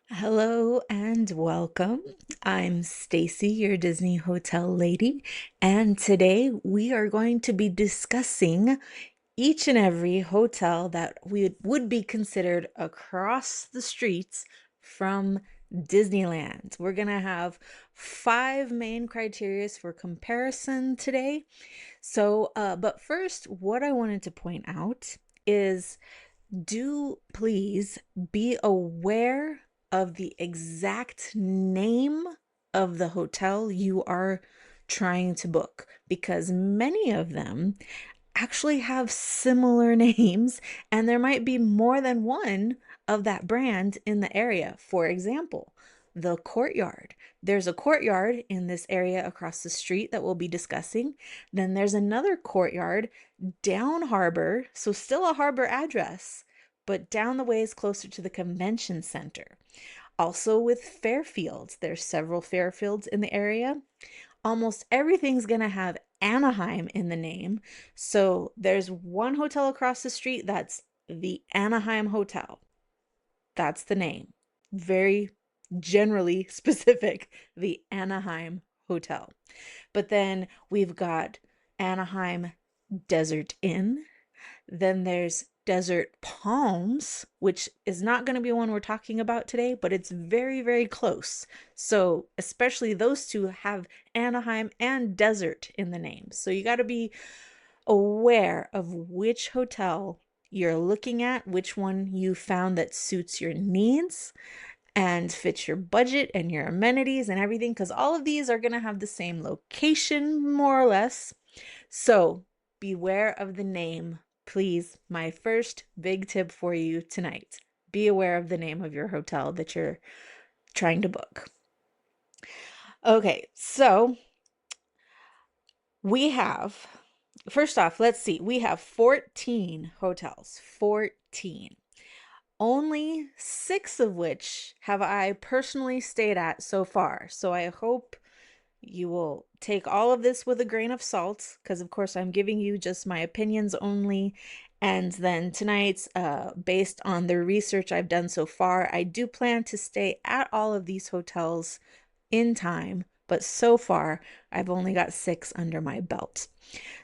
Hello and welcome. I'm Stacey, your Disney hotel lady, and today we are going to be discussing each and every hotel that would be considered across the streets from Disneyland. We're going to have five main criteria for comparison today. But first, what I wanted to point out is do please be aware of the exact name of the hotel you are trying to book because many of them actually have similar names and there might be more than one of that brand in the area. For example, the Courtyard. There's a Courtyard in this area across the street that we'll be discussing. Then there's another Courtyard down harbor, so still a harbor address, but down the ways closer to the convention center. Also with Fairfields, there's several Fairfields in the area. Almost everything's going to have Anaheim in the name. So there's one hotel across the street that's the Anaheim Hotel. That's the name. Very generally specific, the Anaheim Hotel. But then we've got Anaheim Desert Inn. Then there's Desert Palms, which is not going to be one we're talking about today, but it's very, very close. So, especially those two have Anaheim and desert in the name. So, you got to be aware of which hotel you're looking at, which one you found that suits your needs and fits your budget and your amenities and everything, because all of these are going to have the same location, more or less. So beware of the name, please. My first big tip for you tonight. Be aware of the name of your hotel that you're trying to book. Okay, so we have, first off, let's see, we have 14 hotels. 14. Only 6 of which have I personally stayed at so far. So I hope you will take all of this with a grain of salt, because of course I'm giving you just my opinions only. And then tonight, based on the research I've done so far, I do plan to stay at all of these hotels in time, but so far I've only got 6 under my belt.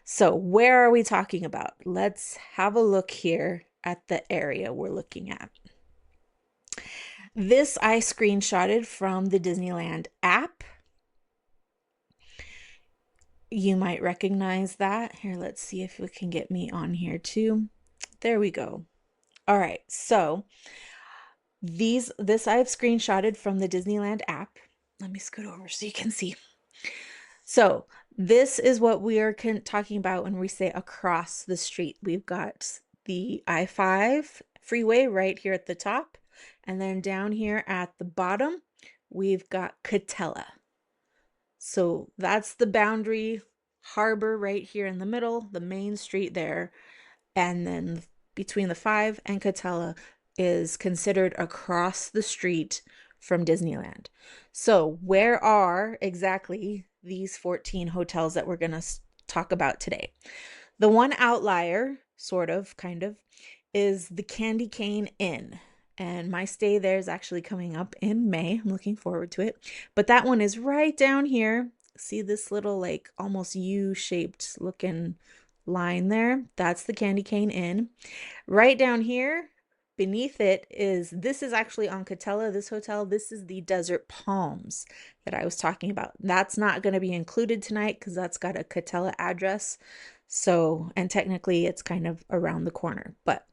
So where are we talking about? Let's have a look here at the area we're looking at. This I screenshotted from the Disneyland app. You might recognize that. Here, let's see if we can get me on here too. There we go. All right, so this I've screenshotted from the Disneyland app. Let me scoot over so you can see. So this is what we are talking about when we say across the street. We've got the I-5 freeway right here at the top, and then down here at the bottom, we've got Catella. So that's the boundary harbor right here in the middle, the main street there. And then between the 5 and Catella is considered across the street from Disneyland. So where are exactly these 14 hotels that we're going to talk about today? The one outlier, sort of, kind of, is the Candy Cane Inn. And my stay there is actually coming up in May. I'm looking forward to it. But that one is right down here. See this little like almost U-shaped looking line there? That's the Candy Cane Inn. Right down here, beneath it this is actually on Catella, this hotel. This is the Desert Palms that I was talking about. That's not going to be included tonight because that's got a Catella address. So, and technically it's kind of around the corner, but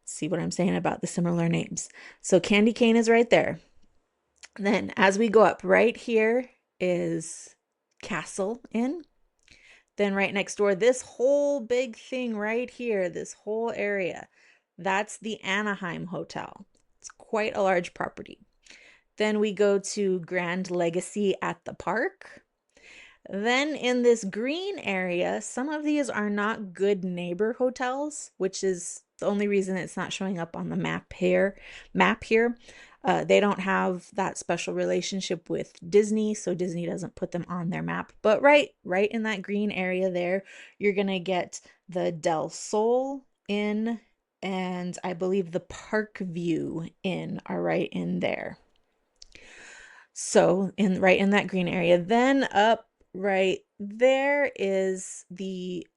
see what I'm saying about the similar names. So Candy Cane is right there. Then as we go up, right here is Castle Inn. Then right next door, this whole big thing right here, this whole area, that's the Anaheim Hotel. It's quite a large property. Then we go to Grand Legacy at the park. Then in this green area, some of these are not good neighbor hotels, which is the only reason it's not showing up on the map here. They don't have that special relationship with Disney, so Disney doesn't put them on their map. But right in that green area there, you're gonna get the Del Sol Inn and I believe the Parkview Inn are right in there. So right in that green area. Then up right there is the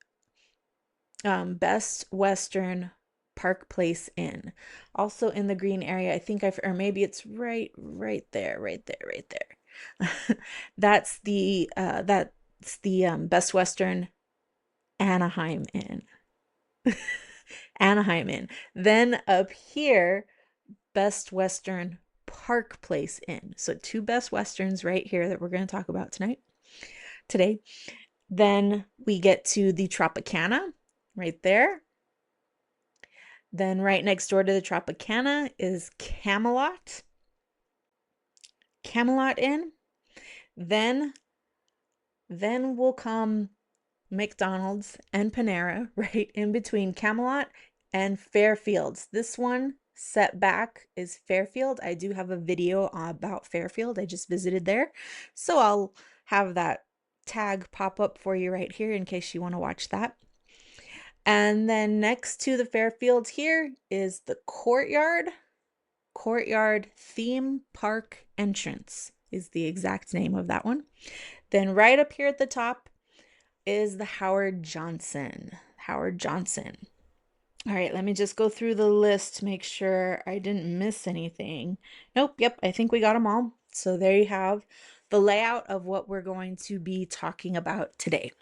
Best Western Park Place Inn. Also in the green area. I think or maybe it's right there, right there, right there. That's the Best Western Anaheim Inn. Anaheim Inn. Then up here, Best Western Park Place Inn. So two Best Westerns right here that we're going to talk about today. Then we get to the Tropicana right there. Then right next door to the Tropicana is Camelot Inn. Then will come McDonald's and Panera right in between Camelot and Fairfields. This one set back is Fairfield. I do have a video about Fairfield. I just visited there. So I'll have that tag pop up for you right here in case you want to watch that. And then next to the Fairfields here is the Courtyard Theme Park Entrance is the exact name of that one. Then right up here at the top is the Howard Johnson. All right, let me just go through the list to make sure I didn't miss anything. Nope, yep, I think we got them all. So there you have the layout of what we're going to be talking about today.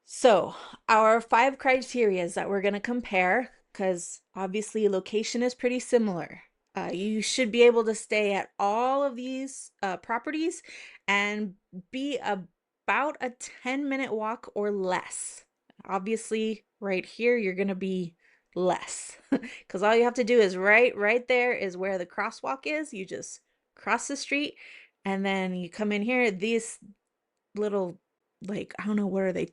So our 5 criteria that we're going to compare, because obviously location is pretty similar. You should be able to stay at all of these properties and be about a 10-minute walk or less. Obviously, right here, you're going to be less because all you have to do is right there is where the crosswalk is. You just cross the street and then you come in here. These little, like, I don't know, what are they,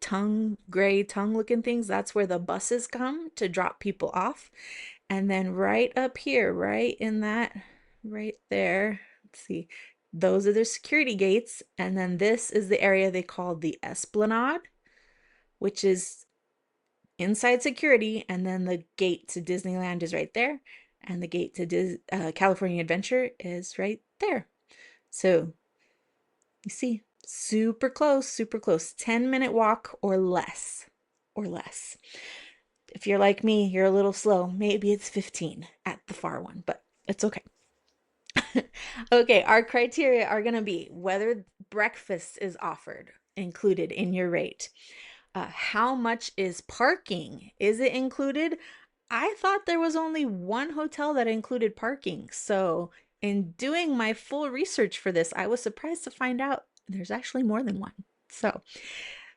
gray tongue looking things? That's where the buses come to drop people off. And then right up here, right there, let's see, those are the security gates. And then this is the area they call the Esplanade, which is inside security. And then the gate to Disneyland is right there. And the gate to California Adventure is right there. So you see, super close, 10-minute walk or less. If you're like me, you're a little slow. Maybe it's 15 at the far one, but it's okay. Okay, our criteria are going to be whether breakfast is included in your rate. How much is parking? Is it included? I thought there was only one hotel that included parking. So in doing my full research for this, I was surprised to find out there's actually more than one. So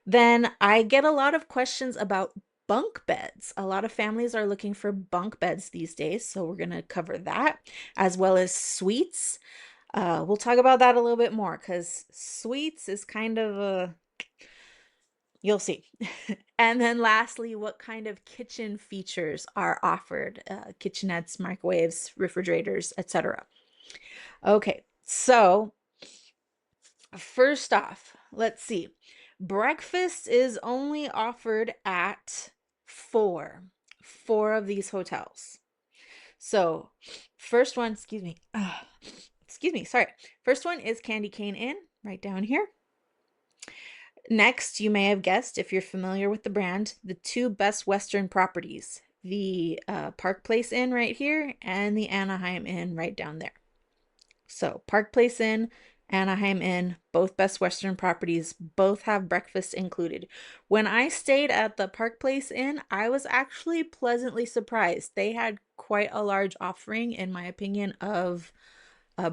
then I get a lot of questions about bunk beds. A lot of families are looking for bunk beds these days. So we're going to cover that, as well as suites. We'll talk about that a little bit more because suites is kind of you'll see. And then lastly, what kind of kitchen features are offered? Kitchenettes, microwaves, refrigerators, etc. Okay, so first off, let's see. Breakfast is only offered at four of these hotels. So first one, sorry. First one is Candy Cane Inn, right down here. Next, you may have guessed, if you're familiar with the brand, the 2 Best Western properties, the Park Place Inn right here and the Anaheim Inn right down there. So Park Place Inn, Anaheim Inn, both Best Western properties, both have breakfast included. When I stayed at the Park Place Inn, I was actually pleasantly surprised. They had quite a large offering, in my opinion, of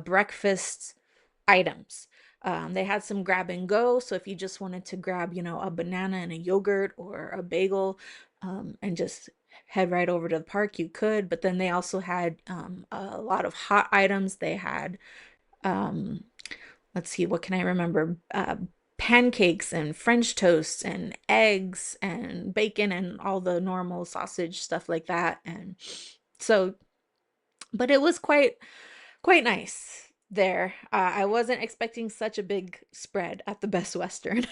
breakfast items. They had some grab and go. So if you just wanted to grab, a banana and a yogurt or a bagel and just head right over to the park, you could. But then they also had a lot of hot items. They had, let's see, what can I remember? Pancakes and French toast and eggs and bacon and all the normal sausage stuff like that. And so, but it was quite nice there. I wasn't expecting such a big spread at the Best Western.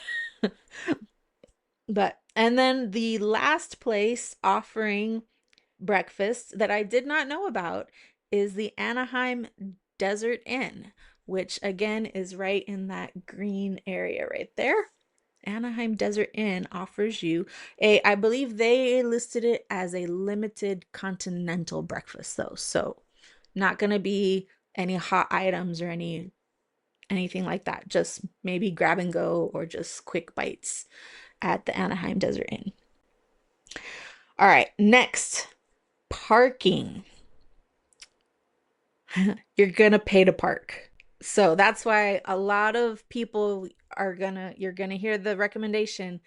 And then the last place offering breakfast that I did not know about is the Anaheim Desert Inn, which again is right in that green area right there. Anaheim Desert Inn offers you I believe they listed it as a limited continental breakfast though. So not going to be any hot items or anything like that. Just maybe grab and go or just quick bites at the Anaheim Desert Inn. All right, next, parking. You're gonna pay to park. So that's why a lot of people you're gonna hear the recommendation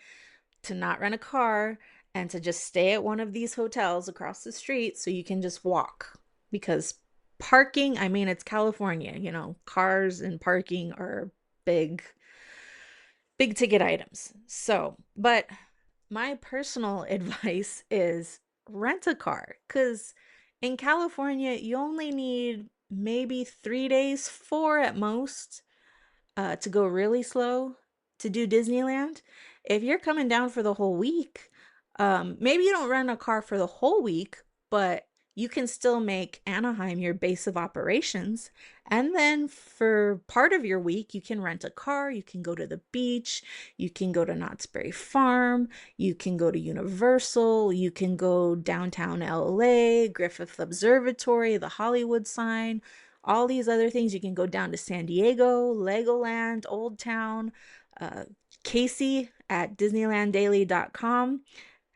to not rent a car and to just stay at one of these hotels across the street so you can just walk. Because parking, I mean, it's California, cars and parking are big, big ticket items. So, but my personal advice is rent a car because in California, you only need maybe 3 days, four at most, to go really slow to do Disneyland. If you're coming down for the whole week, maybe you don't rent a car for the whole week, but you can still make Anaheim your base of operations. And then for part of your week, you can rent a car, you can go to the beach, you can go to Knott's Berry Farm, you can go to Universal, you can go downtown LA, Griffith Observatory, the Hollywood sign, all these other things. You can go down to San Diego, Legoland, Old Town. Casey at DisneylandDaily.com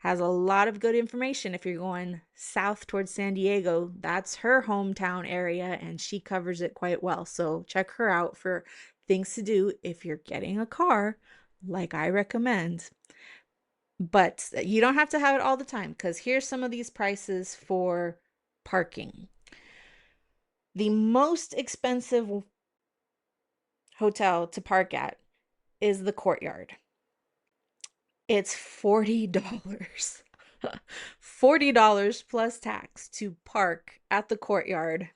has a lot of good information if you're going south towards San Diego. That's her hometown area and she covers it quite well. So check her out for things to do if you're getting a car, like I recommend. But you don't have to have it all the time because here's some of these prices for parking. The most expensive hotel to park at is the Courtyard. It's $40. $40 plus tax to park at the Courtyard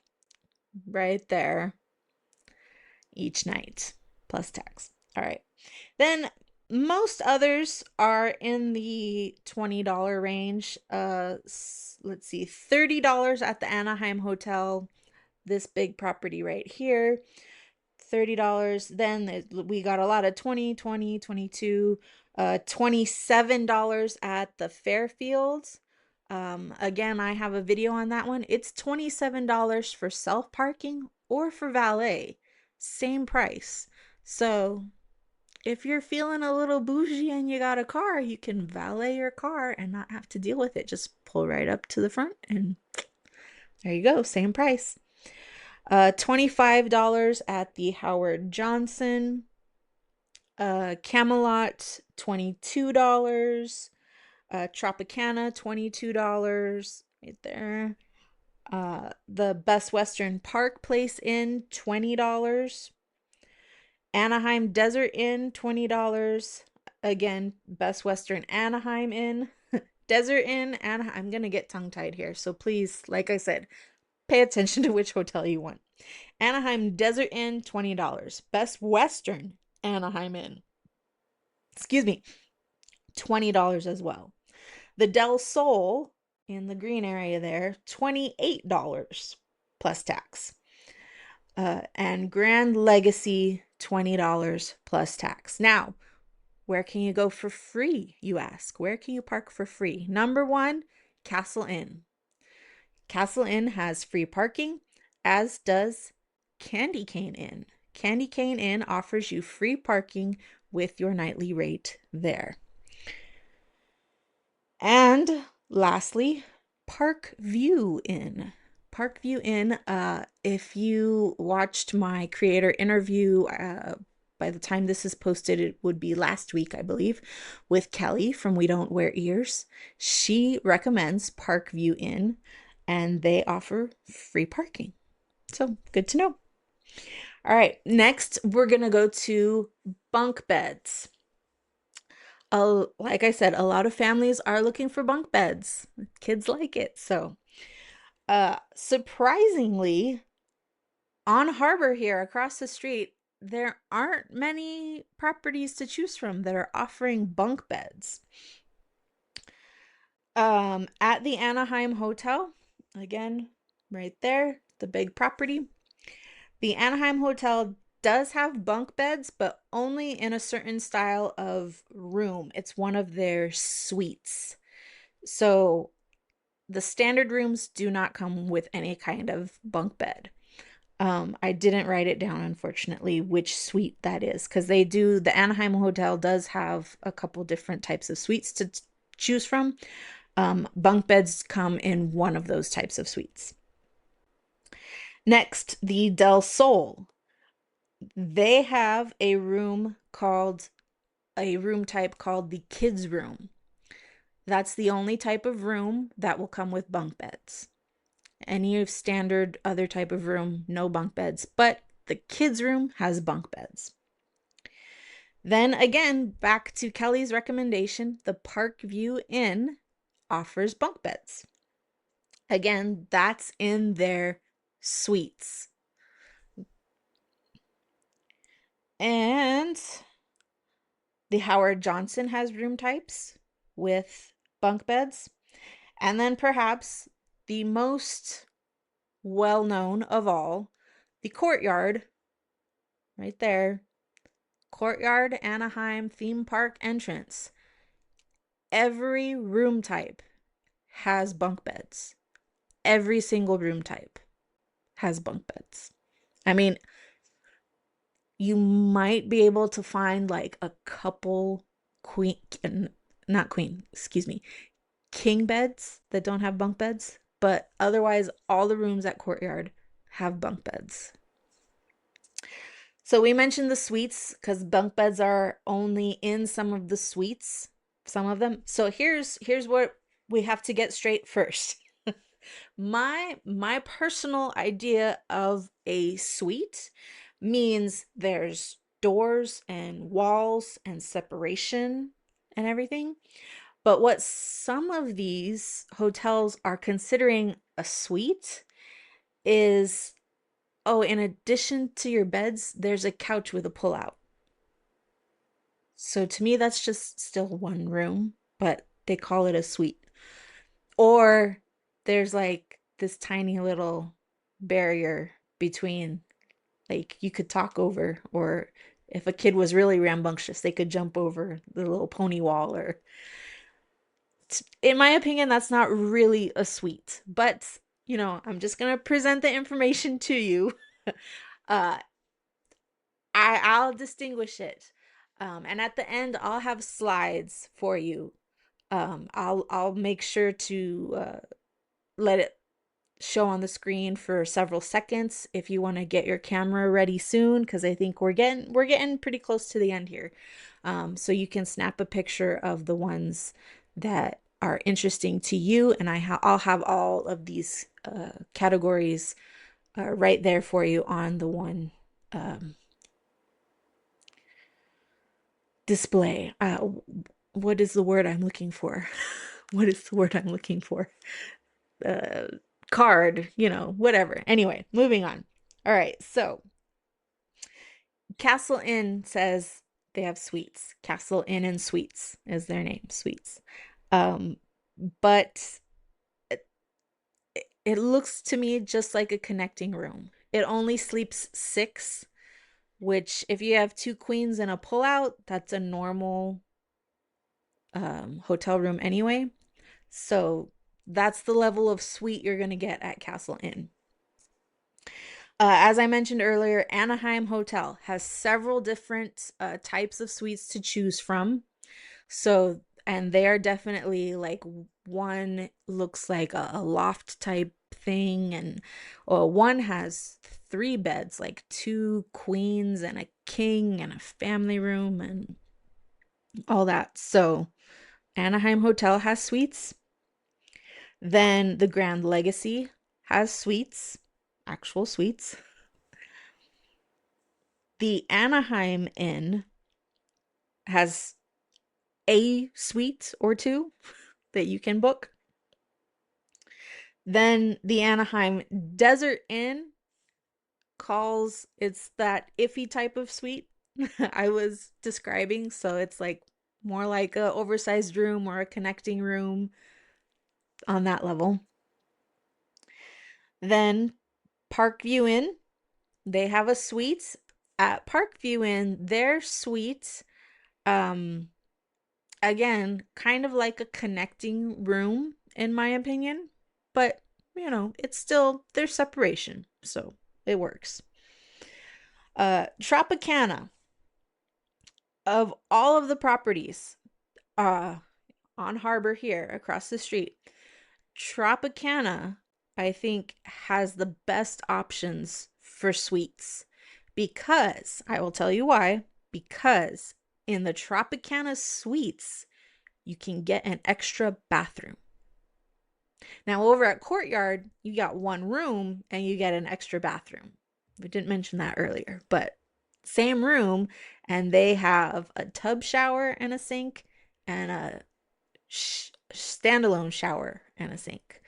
right there each night, plus tax. All right. Then most others are in the $20 range. Let's see, $30 at the Anaheim Hotel, this big property right here. $30. Then we got a lot of 20, 20, 22, $27 at the Fairfields. Again, I have a video on that one. It's $27 for self-parking or for valet. Same price. So if you're feeling a little bougie and you got a car, you can valet your car and not have to deal with it. Just pull right up to the front and there you go. Same price. $25 at the Howard Johnson. Camelot, $22. Tropicana, $22 right there. The Best Western Park Place Inn, $20. Anaheim Desert Inn, $20. Again, Best Western Anaheim Inn. Desert Inn, Anaheim. I'm going to get tongue-tied here. So please, like I said, pay attention to which hotel you want. Anaheim Desert Inn, $20. Best Western Anaheim Inn, excuse me, $20 as well. The Del Sol in the green area there, $28 plus tax. And Grand Legacy, $20 plus tax. Now, where can you go for free, you ask? Where can you park for free? Number one, Castle Inn. Castle Inn has free parking, as does Candy Cane Inn. Candy Cane Inn offers you free parking with your nightly rate there. And lastly, Parkview Inn. Parkview Inn, if you watched my creator interview, by the time this is posted, it would be last week, I believe, with Kelly from We Don't Wear Ears. She recommends Parkview Inn and they offer free parking. So good to know. All right, next we're going to go to bunk beds. Like I said, a lot of families are looking for bunk beds. Kids like it. So, surprisingly, on Harbor here across the street, there aren't many properties to choose from that are offering bunk beds. At the Anaheim Hotel, again, right there, the big property. The Anaheim Hotel does have bunk beds, but only in a certain style of room. It's one of their suites. So the standard rooms do not come with any kind of bunk bed. I didn't write it down, unfortunately, which suite that is, because the Anaheim Hotel does have a couple different types of suites to choose from. Bunk beds come in one of those types of suites. Next, the Del Sol. They have a room type called the kids room. That's the only type of room that will come with bunk beds. Any standard other type of room, no bunk beds, but the kids room has bunk beds. Then again, back to Kelly's recommendation, the Parkview Inn offers bunk beds. Again, that's in their suites. And the Howard Johnson has room types with bunk beds. And then perhaps the most well known of all, the Courtyard, right there. Courtyard Anaheim theme park entrance. Every room type has bunk beds. Every single room type has bunk beds. I mean, you might be able to find like a couple queen, not queen, excuse me, king beds that don't have bunk beds, but otherwise, all the rooms at Courtyard have bunk beds. So we mentioned the suites because bunk beds are only in some of the suites, some of them. So here's what we have to get straight first. My personal idea of a suite means there's doors and walls and separation and everything. But what some of these hotels are considering a suite is, oh, in addition to your beds, there's a couch with a pull-out. So to me, that's just still one room, but they call it a suite. Or there's like this tiny little barrier between, like you could talk over, or if a kid was really rambunctious, they could jump over the little pony wall. Or in my opinion, that's not really a suite, but I'm just gonna present the information to you. uh I'll distinguish it. And at the end, I'll have slides for you. I'll make sure to let it show on the screen for several seconds if you want to get your camera ready soon, because I think we're getting pretty close to the end here. So you can snap a picture of the ones that are interesting to you, and I'll have all of these categories right there for you on the one display. What is the word I'm looking for? What is the word I'm looking for? Uh, Card, whatever. Anyway, moving on. All right, so Castle Inn says they have suites. Castle Inn and Suites is their name, suites. Um, but it looks to me just like a connecting room. It only sleeps six, which if you have two queens and a pullout, that's a normal hotel room anyway. So that's the level of suite you're going to get at Castle Inn. As I mentioned earlier, Anaheim Hotel has several different types of suites to choose from. So, and they are definitely like, one looks like a loft type thing, and one has three beds, like two queens and a king and a family room and all that. So, Anaheim Hotel has suites. Then the Grand Legacy has suites, actual suites. The Anaheim Inn has a suite or two that you can book. Then the Anaheim Desert Inn calls it's that iffy type of suite I was describing. So it's like more like a oversized room or a connecting room. on that level. Then Parkview Inn, they have a suite. At Parkview Inn, their suite, um, again, kind of like a connecting room, in my opinion. But, it's still, there's separation. So it works. Tropicana, of all of the properties uh, on Harbor here across the street, Tropicana, I think, has the best options for suites because I will tell you why. Because in the Tropicana suites, you can get an extra bathroom. Now, over at Courtyard, you got one room and you get an extra bathroom. We didn't mention that earlier, but same room, and they have a tub shower and a sink and a standalone shower and a sink.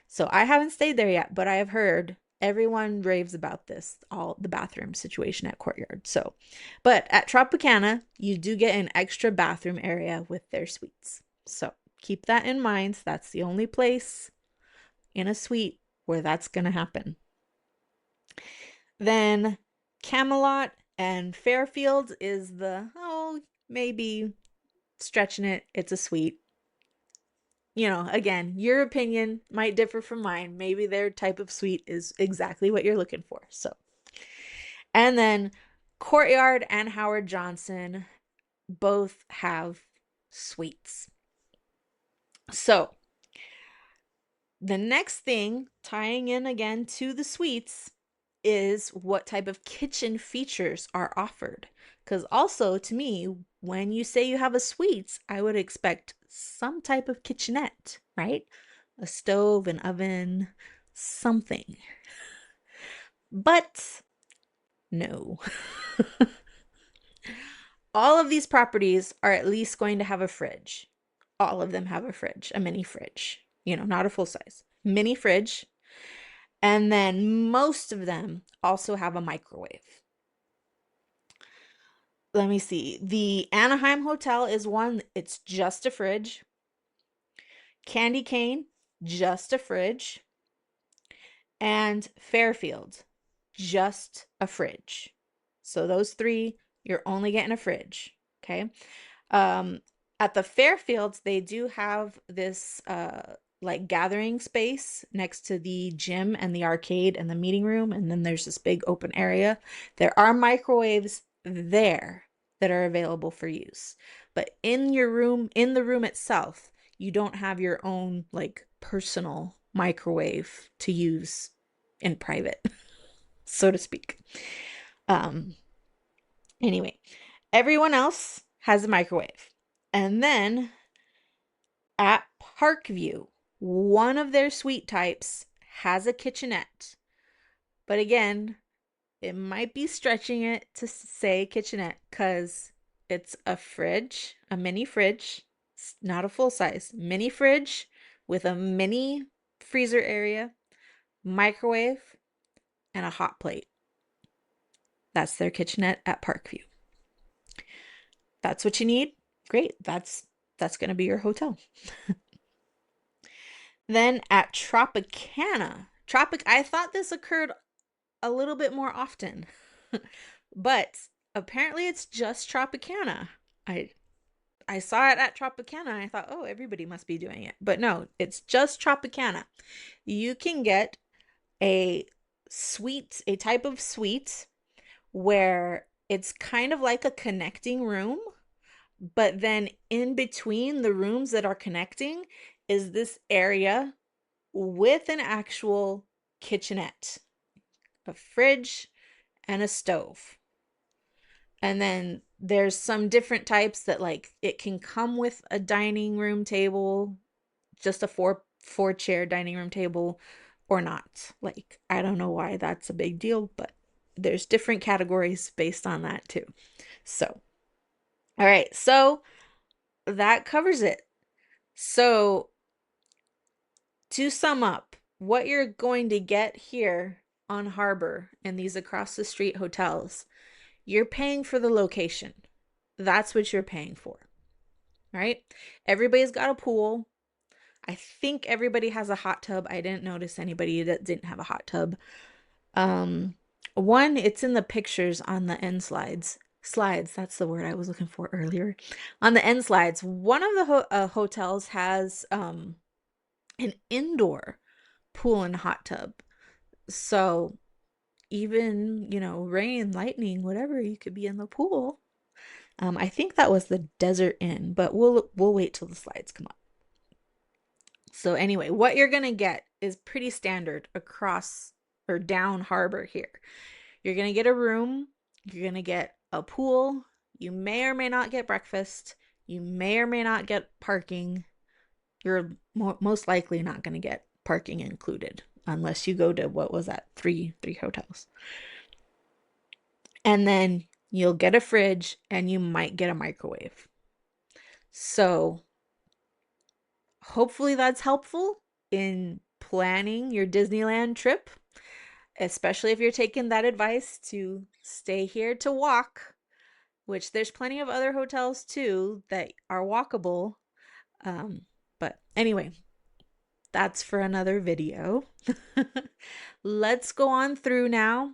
So I haven't stayed there yet, but I have heard everyone raves about this, all the bathroom situation at Courtyard. So, but at Tropicana, you do get an extra bathroom area with their suites. So keep that in mind. That's the only place in a suite where that's going to happen. Then Camelot and Fairfield is maybe stretching it. It's a suite. Again, your opinion might differ from mine. Maybe their type of suite is exactly what you're looking for. So, and then Courtyard and Howard Johnson both have suites. So, the next thing, tying in again to the suites, is what type of kitchen features are offered. Because also, to me, when you say you have a suite, I would expect some type of kitchenette, right? A stove, an oven, something. But no. All of these properties are at least going to have a fridge. All of them have a fridge, a mini fridge, not a full size, mini fridge. And then most of them also have a microwave. Let me see. The Anaheim Hotel is one, it's just a fridge. Candy Cane, just a fridge. And Fairfield, just a fridge. So those three, you're only getting a fridge. Okay. At the Fairfields, they do have this like gathering space next to the gym and the arcade and the meeting room, and then there's this big open area. There are microwaves there that are available for use, but in your room, in the room itself, you don't have your own like personal microwave to use in private, so to speak. Anyway, everyone else has a microwave. And then at Parkview, one of their suite types has a kitchenette. But again, it might be stretching it to say kitchenette because it's a fridge, a mini fridge, not a full size, mini fridge with a mini freezer area, microwave, and a hot plate. That's their kitchenette at Parkview. That's what you need. Great. That's going to be your hotel. Then at Tropicana, I thought this occurred a little bit more often, but apparently it's just Tropicana. I saw it at Tropicana and I thought, oh, everybody must be doing it. But no, it's just Tropicana. You can get a suite, a type of suite where it's kind of like a connecting room, but then in between the rooms that are connecting is this area with an actual kitchenette, a fridge, and a stove. And then there's some different types that like it can come with a dining room table, just a four chair dining room table, or not. Like, I don't know why that's a big deal, but there's different categories based on that too. So, all right, so that covers it. So to sum up, what you're going to get here on Harbor in these across the street hotels, you're paying for the location. That's what you're paying for, right? Everybody's got a pool. I think everybody has a hot tub. I didn't notice anybody that didn't have a hot tub. Um, One, it's in the pictures on the end slides. Slides, that's the word I was looking for earlier. On the end slides, one of the hotels has an indoor pool and hot tub. So even, rain, lightning, whatever, you could be in the pool. I think that was the Desert Inn, but we'll wait till the slides come up. So anyway, what you're gonna get is pretty standard across or down harbor here. You're gonna get a room, you're gonna get a pool, you may or may not get breakfast, you may or may not get parking. You're most likely not gonna get parking included unless you go to what was that, three hotels. And then you'll get a fridge and you might get a microwave. So hopefully that's helpful in planning your Disneyland trip, especially if you're taking that advice to stay here to walk, which there's plenty of other hotels too that are walkable. Um, but anyway, that's for another video. Let's go on through now,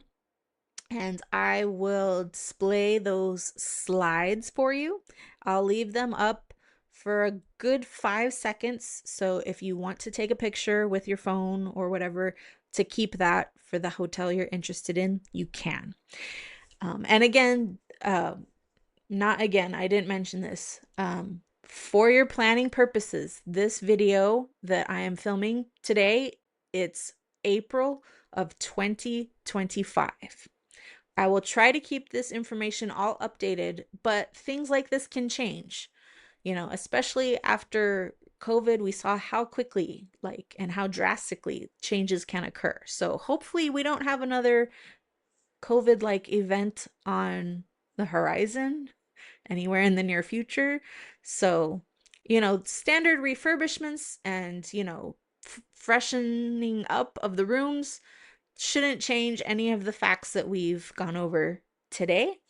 and I will display those slides for you. I'll leave them up for a good 5 seconds. So if you want to take a picture with your phone or whatever to keep that for the hotel you're interested in, you can. And again, I didn't mention this. For your planning purposes, this video that I am filming today, it's April of 2025. I will try to keep this information all updated, but things like this can change, especially after COVID, we saw how quickly, and how drastically changes can occur. So hopefully we don't have another COVID event on the horizon anywhere in the near future. So, standard refurbishments and, freshening up of the rooms shouldn't change any of the facts that we've gone over today.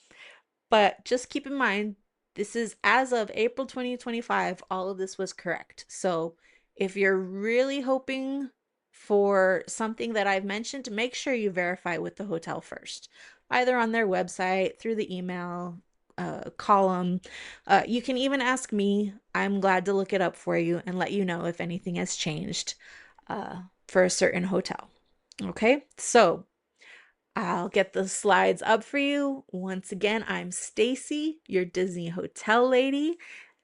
But just keep in mind, this is as of April 2025, all of this was correct. So if you're really hoping for something that I've mentioned, make sure you verify with the hotel first, either on their website, through the email, column. You can even ask me. I'm glad to look it up for you and let you know if anything has changed for a certain hotel. Okay, so I'll get the slides up for you. Once again, I'm Stacey, your Disney hotel lady,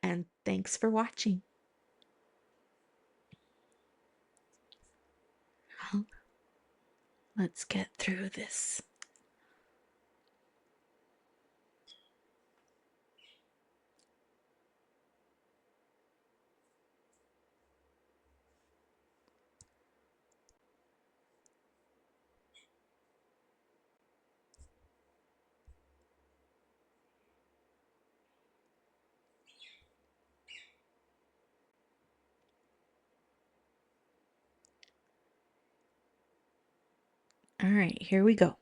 and thanks for watching. Let's get through this. All right, here we go.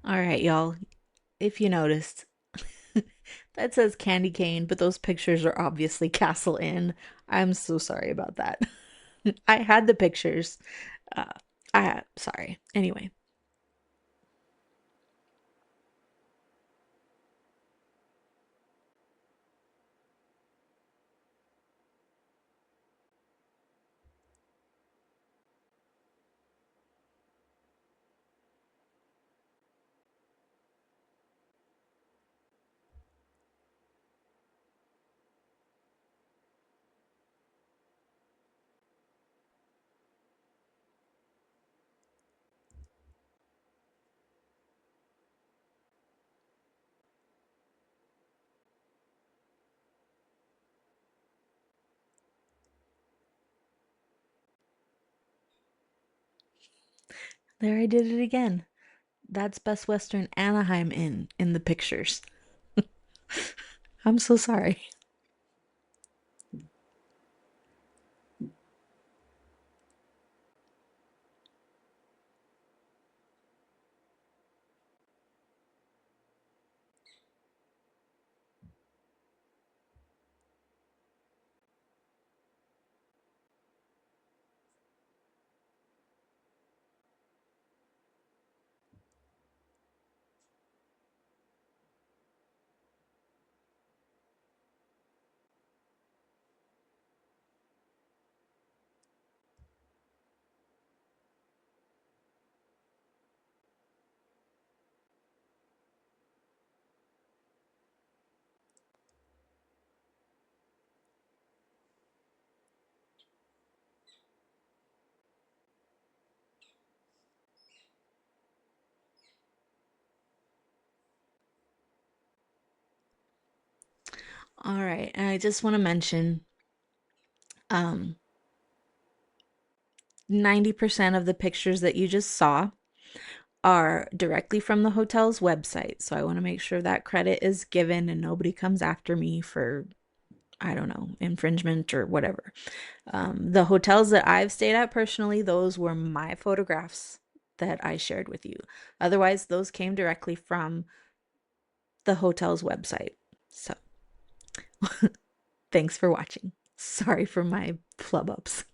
All right, y'all. If you noticed, that says Candy Cane, but those pictures are obviously Castle Inn. I'm so sorry about that. I had the pictures. Uh, sorry. Anyway. There I did it again. That's Best Western Anaheim in the pictures. I'm so sorry. All right, and I just want to mention um 90% of the pictures that you just saw are directly from the hotel's website. So I want to make sure that credit is given and nobody comes after me for, I don't know, infringement or whatever. The hotels that I've stayed at personally, those were my photographs that I shared with you. Otherwise, those came directly from the hotel's website. So thanks for watching. Sorry for my flub ups.